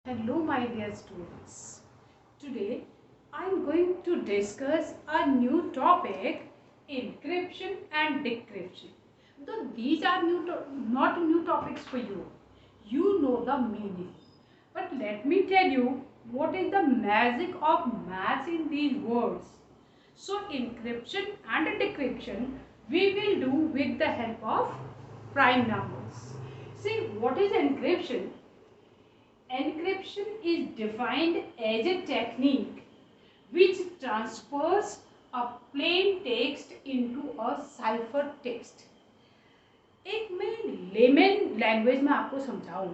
Hello my dear students. Today I am going to discuss a new topic, encryption and decryption. Though these are not new topics for you. You know the meaning. But let me tell you what is the magic of maths in these words. So encryption and decryption we will do with the help of prime numbers. See what is encryption? Encryption is defined as a technique which transfers a plain text into a cipher text. एक मैं layman language में आपको समझाऊं.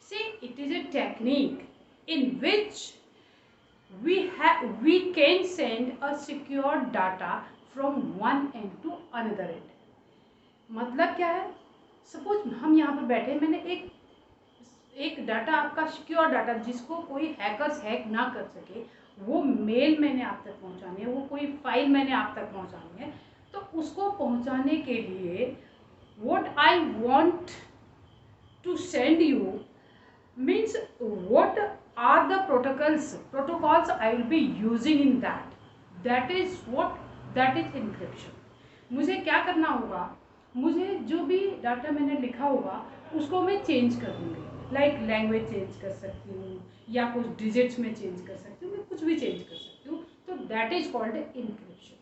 See, it is a technique in which we can send a secure data from one end to another end. मतलब क्या है? Suppose हम यहाँ पर बैठे, मैंने एक डाटा, आपका सिक्योर डाटा जिसको कोई हैकर्स हैक ना कर सके, वो मेल मैंने आप तक पहुंचानी है, वो कोई फाइल मैंने आप तक पहुंचानी है. तो उसको पहुंचाने के लिए what I want to send you means what are the protocols I will be using in that is encryption. मुझे क्या करना होगा? मुझे जो भी डाटा मैंने लिखा होगा उसको मैं चेंज कर दूँगी. लाइक लैंग्वेज चेंज कर सकती हूँ या कुछ डिजिट्स में चेंज कर सकती हूँ, मैं कुछ भी चेंज कर सकती हूँ. तो दैट इज कॉल्ड इनक्रिप्शन.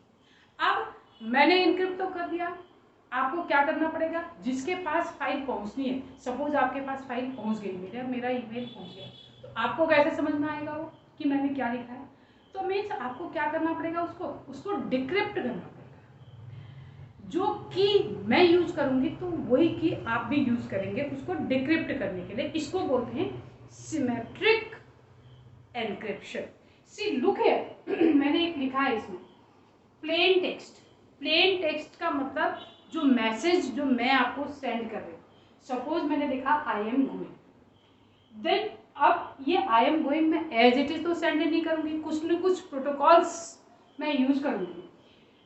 अब मैंने इनक्रिप्ट तो कर दिया. आपको क्या करना पड़ेगा? जिसके पास फाइल पहुँचनी है, सपोज आपके पास फाइल पहुँच गई, मेरा ईमेल पहुँच गया, तो आपको कैसे समझ में आएगा वो कि मैंने क्या लिखा है? तो मीन्स आपको क्या करना पड़ेगा? उसको डिक्रिप्ट करना पड़ेगा. जो की मैं यूज करूंगी तो वही की आप भी यूज करेंगे उसको डिक्रिप्ट करने के लिए. इसको बोलते हैं सिमेट्रिक एनक्रिप्शन. सी लुक है मैंने एक लिखा है इसमें प्लेन टेक्स्ट. प्लेन टेक्स्ट का मतलब जो मैसेज जो मैं आपको सेंड कर रही हूँ. सपोज मैंने लिखा आई एम गोइंग, देन अब ये आई एम गोइंग मैं एज इट इज तो सेंड नहीं करूंगी, कुछ न कुछ प्रोटोकॉल्स मैं यूज करूंगी.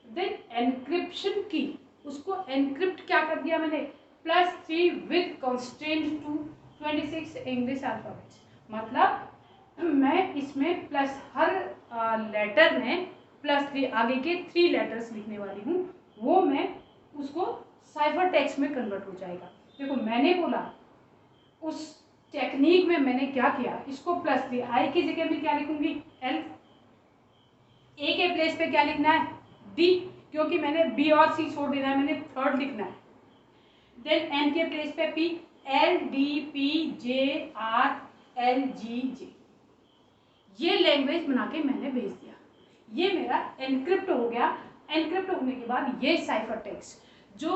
देन एनक्रिप्शन की, उसको एनक्रिप्ट क्या कर दिया मैंने? +3 with constraint to 26 English alphabets. मतलब मैं इसमें प्लस हर लेटर में +3 आगे के 3 लेटर्स लिखने वाली हूँ. वो मैं उसको साइफर टेक्स्ट में कन्वर्ट हो जाएगा. देखो मैंने बोला उस टेक्निक में मैंने क्या किया, इसको +3 आई की जगह में क्या लिखूंगी? एल. ए के प्लेस पे क्या लिखना है? डी, क्योंकि मैंने बी और सी छोड़ देना है, मैंने थर्ड लिखना है. देन एन के प्लेस पे P, L D P J R L G J. ये लैंग्वेज बना के मैंने भेज दिया. ये मेरा एनक्रिप्ट हो गया. एनक्रिप्ट होने के बाद ये साइफर टेक्स्ट जो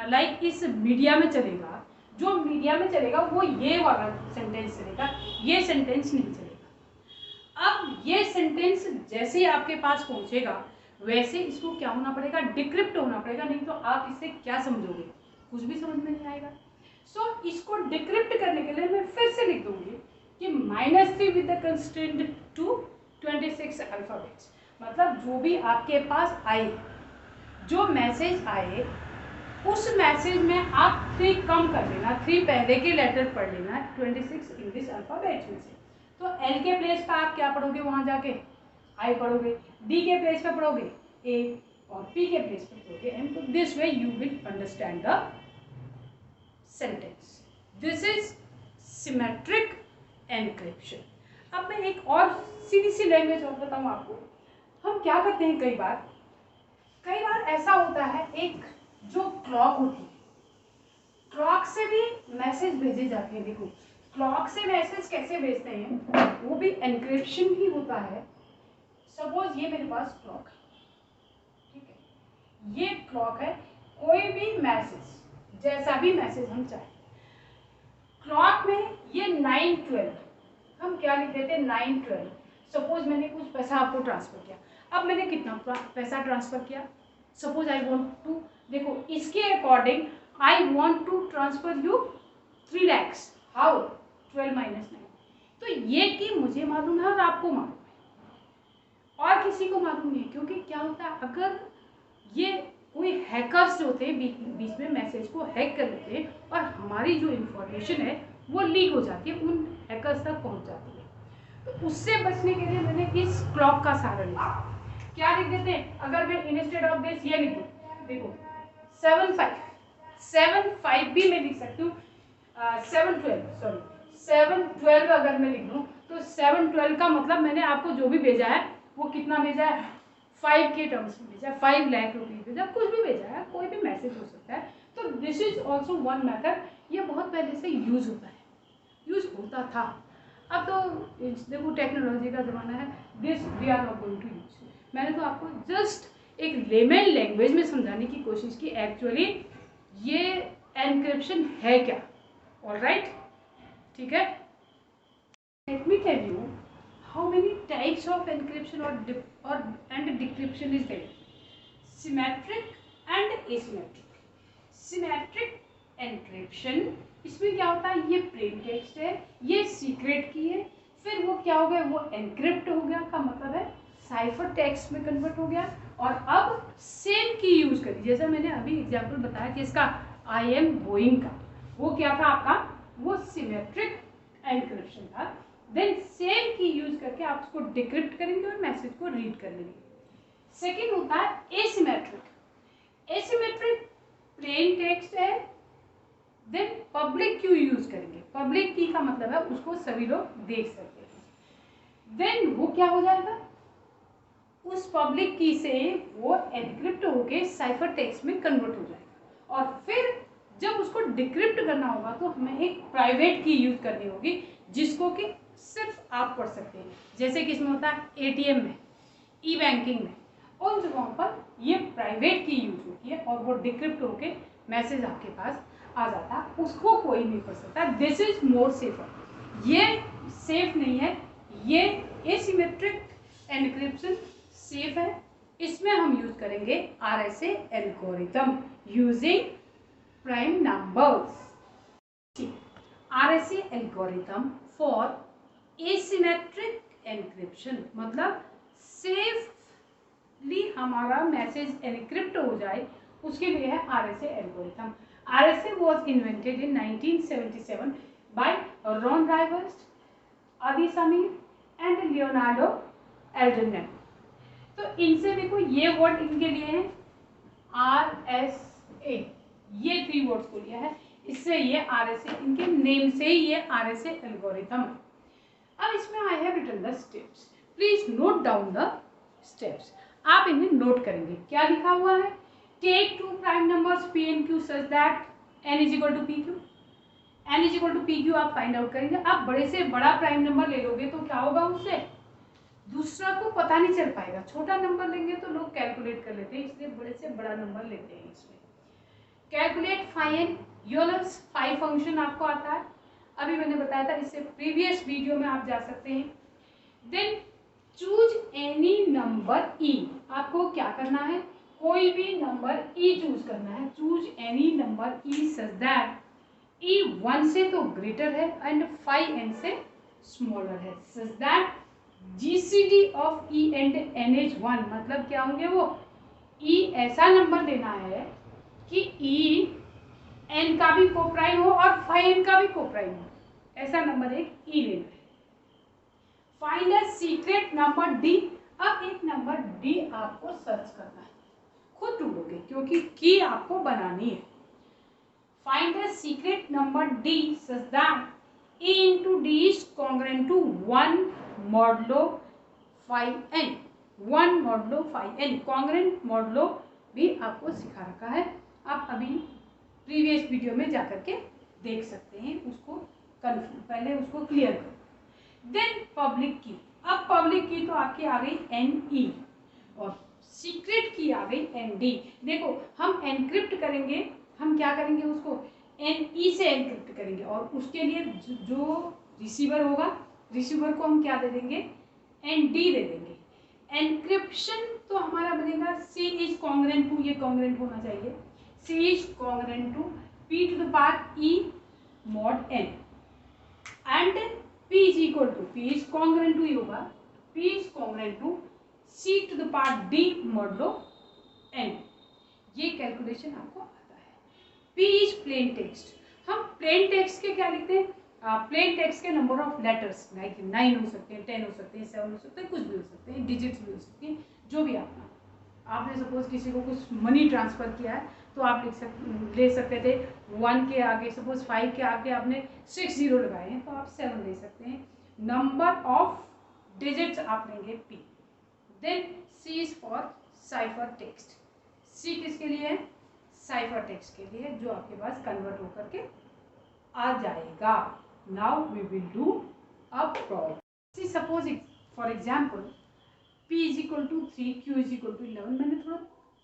लाइक इस मीडिया में चलेगा, जो मीडिया में चलेगा वो ये वाला सेंटेंस चलेगा, ये सेंटेंस नहीं चलेगा. अब ये सेंटेंस जैसे ही आपके पास पहुंचेगा वैसे इसको क्या होना पड़ेगा? डिक्रिप्ट होना पड़ेगा. नहीं तो आप इससे क्या समझोगे? कुछ भी समझ में नहीं आएगा. सो इसको डिक्रिप्ट करने के लिए मैं फिर से लिख दूंगी कि -3 with the constraint to 26 alphabets. मतलब जो भी आपके पास आए, जो मैसेज आए, उस मैसेज में आप 3 कम कर लेना, 3 पहले के लेटर पढ़ लेना 26 इंग्लिश अल्फाबेट्स में से. तो एल के प्लेस पर आप क्या पढ़ोगे? वहां जाके आई पढ़ोगे, डी के प्लेस पे पढ़ोगे ए, और पी के प्लेस पे पढ़ोगे एम. तो this way you will understand the sentence. This is symmetric encryption. अब मैं एक और सीधी सी लैंग्वेज और बताऊं आपको. हम क्या करते हैं, कई बार ऐसा होता है, एक जो क्लॉक होती है, क्लॉक से भी मैसेज भेजे जाते हैं. देखो क्लॉक से मैसेज कैसे भेजते हैं, वो भी एनक्रिप्शन ही होता है. सपोज ये मेरे पास क्लॉक है, ठीक है, ये क्लॉक है. कोई भी मैसेज, जैसा भी मैसेज हम चाहें, क्लॉक में ये 9:12 हम क्या लिख देते हैं? 9:12. सपोज मैंने कुछ पैसा आपको ट्रांसफर किया. अब मैंने कितना पैसा ट्रांसफर किया? सपोज आई वांट टू, देखो इसके according I want to transfer you 3 lakhs. How? 12 - 9. तो ये कि मुझे मालूम है और आपको मालूम है और किसी को मालूम नहीं है. क्योंकि क्या होता है, अगर ये कोई हैकर्स जो होते हैं बीच में मैसेज को हैक कर लेते हैं और हमारी जो इंफॉर्मेशन है वो लीक हो जाती है उन हैकर्स तक पहुंच जाती है। तो उससे बचने के लिए मैंने इस क्लॉक का सहारा लिया। क्या लिख देते हैं, अगर मैं इंस्टेड ऑफ दिस ये लिखूं, देखो 7 5 भी मैं लिख सकती हूँ, 7 12 अगर मैं लिख दूँ तो 7 12 का मतलब मैंने आपको जो भी भेजा है वो कितना भेजा है, 5 के टर्म्स में भेजा, 5 लाख रुपीज भेजा, कुछ भी भेजा है, कोई भी मैसेज हो सकता है। तो this is also one method. ये बहुत पहले से यूज होता है, यूज होता था। अब तो देखो टेक्नोलॉजी का ज़माना है, this we are not going to use. मैंने तो आपको जस्ट एक लेमन लैंग्वेज में समझाने की कोशिश की एक्चुअली ये एनक्रिप्शन है क्या। ऑलराइट, ठीक है। Let me tell you how many types of encryption और and decryption is there. Symmetric and asymmetric. Symmetric encryption, इसमें क्या होता है, ये प्लेन टेक्स्ट है, ये सीक्रेट की है, फिर वो क्या हो गया, वो एनक्रिप्ट हो गया, का मतलब है साइफर टेक्स्ट में कन्वर्ट हो गया, और अब सेम की यूज करी। जैसे मैंने अभी एग्जांपल बताया कि इसका आई एम गोइंग का, वो क्या था आपका, वो सिमेट्रिक एनक्रिप्शन था। देन सेम की यूज करके आप उसको डिक्रिप्ट करेंगे और मैसेज को रीड कर लेंगे। सेकेंड होता है एसिमेट्रिक। एसिमेट्रिक प्लेन टेक्स्ट है, देन पब्लिक की यूज करेंगे। पब्लिक की का मतलब है उसको सभी लोग देख सकते हैं। देन वो क्या हो जाएगा, उस पब्लिक की से वो एनक्रिप्ट होके साइफर टेक्स्ट में कन्वर्ट हो जाएगा, और फिर जब उसको डिक्रिप्ट करना होगा तो हमें एक प्राइवेट की यूज करनी होगी, जिसको कि सिर्फ आप पढ़ सकते हैं। जैसे कि इसमें होता है एटीएम में, ई बैंकिंग में, उन जगहों पर ये प्राइवेट की यूज होती है और वो डिक्रिप्ट होके मैसेज आपके पास आ जाता है, उसको कोई नहीं पढ़ सकता। This is more safer. ये सेफ नहीं है, ये एसिमेट्रिक एनक्रिप्शन सेफ है। इसमें हम यूज करेंगे RSA algorithm using prime numbers. RSA algorithm for asymmetric encryption, मतलब सेफली हमारा मैसेज एनक्रिप्ट हो जाए, उसके लिए है RSA algorithm. RSA was invented in 1977 by Ron Rivers, Adi Samir and Leonardo Alderman। तो इनसे देखो ये वर्ड इनके लिए है RSA, ये 3 वर्ड्स को लिया है, इससे ये RSA, इनके नेम से ही ये RSA एल्गोरिथम। अब इसमें I have written the steps, please note down the steps. आप इन्हें नोट करेंगे। क्या लिखा हुआ है, take 2 prime numbers P and Q such that n is equal to PQ। n is equal to PQ आप फाइंड आउट करेंगे। आप बड़े से बड़ा प्राइम नंबर ले लोगे तो क्या होगा, उससे दूसरा को पता नहीं चल पाएगा। छोटा नंबर लेंगे तो लोग कैलकुलेट कर लेते हैं, इसलिए बड़े से बड़ा नंबर लेते हैं। इसमें calculate phi n Euler's phi function आपको आता है, अभी मैंने बताया था, इससे प्रीवियस वीडियो में आप जा सकते हैं। Then choose any number E, आपको क्या करना है, कोई भी नंबर E चूज करना है। Choose any number E such that E 1 से तो ग्रेटर है एंड 5n से स्मॉलर है, such that GCD of E and NH1, मतलब क्या होंगे वो, E ऐसा नंबर लेना है कि E n का भी कोप्राइम हो और 5n का भी कोप्राइम हो, ऐसा नंबर एक E लेना है। Find a secret number D। अब एक नंबर D आपको सर्च करना है, खुद ढूंढोगे क्योंकि की आपको बनानी है। Find a secret number D such that E into D is congruent to 1 modulo 5n। 1 modulo 5n congruent modulo भी आपको सिखा रखा है, आप अभी प्रीवियस वीडियो में जाकर के देख सकते हैं। उसको पहले उसको क्लियर करो। देन पब्लिक की, अब पब्लिक की तो आपकी आ गई NE और सीक्रेट की आ गई ND। देखो हम एनक्रिप्ट करेंगे, हम क्या करेंगे, उसको NE से एनक्रिप्ट करेंगे और उसके लिए जो रिसीवर होगा, रिसीवर को हम क्या दे देंगे, ND दे देंगे। एनक्रिप्शन तो हमारा बनेगा C इज कॉन्ग्रेंट टू, ये कॉन्ग्रेंट होना चाहिए, C is congruent to P to the power E mod n and P is equal to, P is congruent to होगा, P is congruent to C to the power D modulo n। ये calculation आपको आता है। P is plain text, हम plain text के क्या लिखते हैं, प्लेन टेक्स्ट के नंबर ऑफ लेटर्स लाइक 9 हो सकते हैं, 10 हो सकते हैं, 7 हो सकते हैं, कुछ भी हो सकते हैं, डिजिट्स भी हो सकती हैं, जो भी आपने सपोज किसी को कुछ मनी ट्रांसफ़र किया है तो आप ले सकते थे 1 के आगे, सपोज 5 के आगे आपने 6 जीरो लगाए हैं तो आप 7 ले सकते हैं। नंबर ऑफ डिजिट्स आप लेंगे P. Then C is for cipher text. C किसके लिए है? साइफर टेक्स्ट के लिए, जो आपके पास कन्वर्ट होकर के आ जाएगा। Now we will do a problem. See suppose for example p is equal to 3, q is equal to 11। मैंने थोड़ा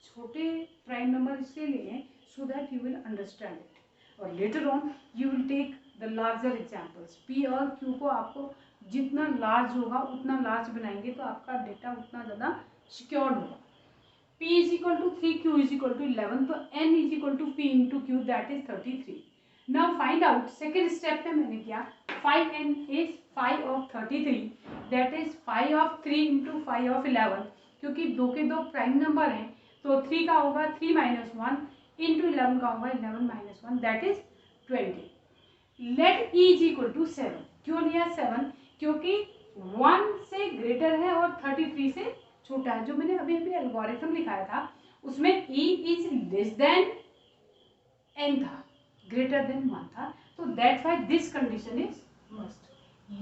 छोटे प्राइम नंबर इसलिए लिए हैं so that you will understand it, और later on you will take the larger examples. p और q को आपको जितना लार्ज होगा उतना लार्ज बनाएंगे तो आपका डेटा उतना ज़्यादा सिक्योर्ड होगा। p is equal to 3, q is equal to 11, तो n is equal to p into q, that is 33। Now find out, second step में मैंने किया 5n is 5 of 33, that is 5 of 3 into 5 of 11, क्योंकि दो के दो prime number हैं तो 3 का होगा 3 माइनस 1 इंटू 11 का होगा 11 minus 1, that is 20। Let e is equal to 7। क्यों लिया 7? क्योंकि 1 से ग्रेटर है और 33 से छोटा है। जो मैंने अभी अभी एल्गोरिथम लिखाया था उसमें e is less than n था, ग्रेटर देन 1 था, तो that's why this condition is must.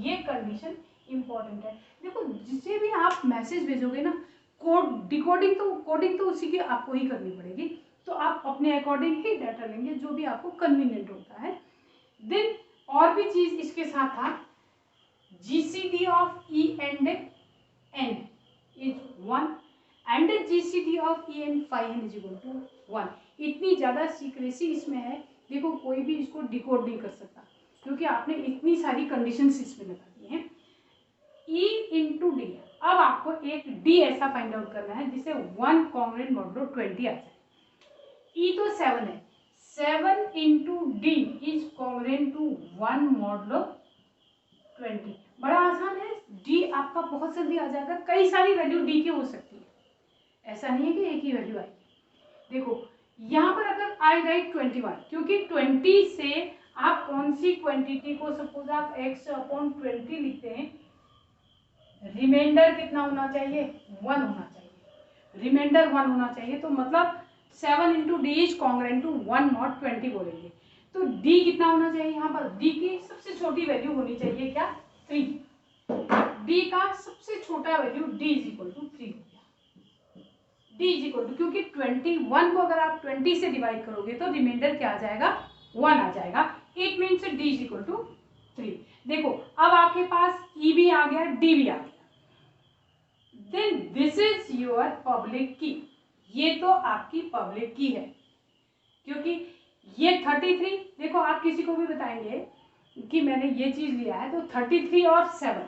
ये कंडीशन इंपॉर्टेंट है। देखो जिसे भी आप मैसेज भेजोगे ना, कोडिंग तो उसी की आपको ही करनी पड़ेगी, तो आप अपने अकॉर्डिंग ही डाटा लेंगे जो भी आपको कन्वीनियंट होता है। देन और भी चीज इसके साथ था, GCD of E and N is 1 and GCD of E and 5n is equal to 1। इतनी ज़्यादा सीक्रेसी इसमें है, देखो कोई भी इसको डिकोड नहीं कर सकता क्योंकि आपने इतनी सारी कंडीशंस इसमें लगा दी हैं। E इंटू डी, अब आपको एक D ऐसा फाइंड आउट करना है जिसे 1 कॉन्ग्रुएंट मॉडुलो 20 आ जाए। E तो 7 है, 7 into D is congruent to 1 modulo 20। बड़ा आसान है, डी आपका बहुत जल्दी आ जाएगा। कई सारी वैल्यू डी की हो सकती है, ऐसा नहीं है कि एक ही वैल्यू आएगी। देखो यहाँ पर अगर आई राइट 21, क्योंकि 20 से आप कौन सी क्वांटिटी को, सपोज आप x अपॉन 20 लिखते हैं, रिमाइंडर कितना होना चाहिए? 1 होना चाहिए, रिमाइंडर 1 होना चाहिए, तो मतलब 7 into D is congruent to 1 not 20 बोलेंगे। तो d कितना होना चाहिए? यहाँ पर d की सबसे छोटी वैल्यू होनी चाहिए क्या? 3। d का सबसे छोटा value d is equal to 3 हो गया। d इज इक्वल टू, क्योंकि 21 को अगर आप 20 से डिवाइड करोगे तो रिमाइंडर क्या आ जाएगा? 1 आ जाएगा। It means d is equal to 3। देखो अब आपके पास e भी आ गया, d भी आ गया। Then this is your public key. ये तो आपकी पब्लिक की है, क्योंकि ये 33, देखो आप किसी को भी बताएंगे कि मैंने ये चीज लिया है तो 33 और 7,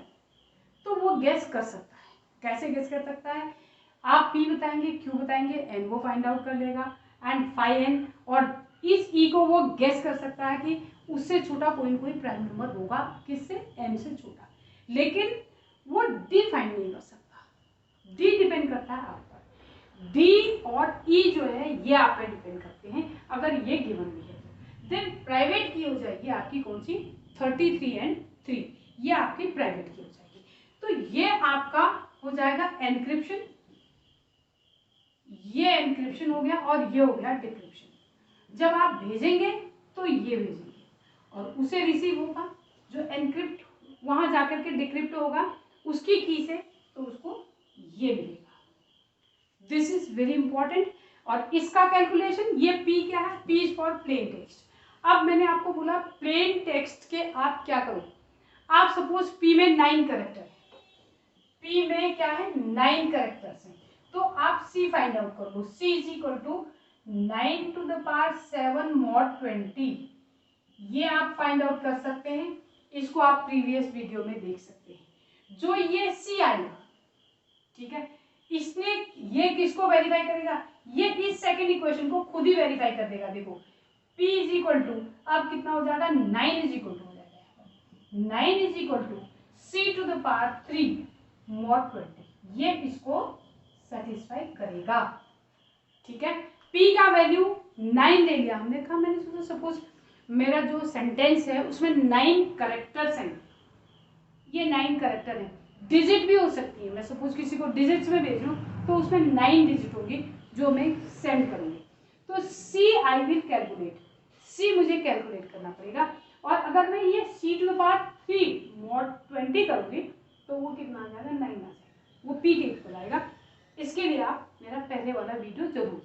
तो वो गेस कर सकता है। कैसे गेस कर सकता है? आप p बताएंगे, q बताएंगे, n वो फाइंड आउट कर लेगा, एंड 5n, और इस e को वो गेस कर सकता है कि उससे छोटा कोई प्राइम नंबर होगा, किससे? n से छोटा, लेकिन वो d फाइंड नहीं कर सकता। d डिपेंड करता है आप पर, d और e जो है ये आप पे डिपेंड करते हैं, अगर ये गिवन भी है। देन प्राइवेट की हो जाएगी आपकी कौन सी? 33 एंड 3, ये आपकी प्राइवेट की हो जाएगी। तो ये आपका हो जाएगा एनक्रिप्शन, ये एनक्रिप्शन हो गया, और ये हो गया डिक्रिप्शन। जब आप भेजेंगे तो ये भेजेंगे और उसे रिसीव होगा, जो एनक्रिप्ट वहां जाकर के डिक्रिप्ट होगा उसकी की से, तो उसको ये मिलेगा। This is very important. और इसका कैलकुलेशन, ये p क्या है? p is for plain text. अब मैंने आपको बोला प्लेन टेक्स्ट के आप क्या करो, आप सपोज p में 9 कैरेक्टर है, p में क्या है? 9 कैरेक्टर्स हैं, तो आप c फाइंड आउट कर लो। c is equal to 9 to the power 7 mod 20, ये आप फाइंड आउट कर सकते हैं। इसको आप प्रीवियस वीडियो में देख सकते हैं। जो ये c आएगा, ठीक है, इसने ये किसको वेरीफाई करेगा? ये इस सेकंड इक्वेशन को खुद ही वेरीफाई कर देगा। देखो p इज इक्वल टू, अब कितना हो जाएगा? 9 इज इक्वल टू हो जाएगा, 9 is equal to c to the power 3 mod 20, ये इसको सेटिस्फाई करेगा। ठीक है, p का वैल्यू 9 ले लिया हमने, कहा मैंने सोचा सपोज मेरा जो सेंटेंस है उसमें 9 करेक्टर्स हैं, ये 9 करेक्टर हैं। डिजिट भी हो सकती है, मैं सपोज किसी को डिजिट्स में भेज रहा हूँ तो उसमें 9 डिजिट होंगी जो मैं सेंड करूँगी। तो सी आई विल कैलकुलेट, सी मुझे कैलकुलेट करना पड़ेगा। और अगर मैं ये सी टू द पावर 3 mod 20 करूँगी तो वो कितना आ जाएगा, 9 आ जाएगा, वो पी के इक्वल आएगा। इसके लिए आप मेरा पहले वाला वीडियो जरूर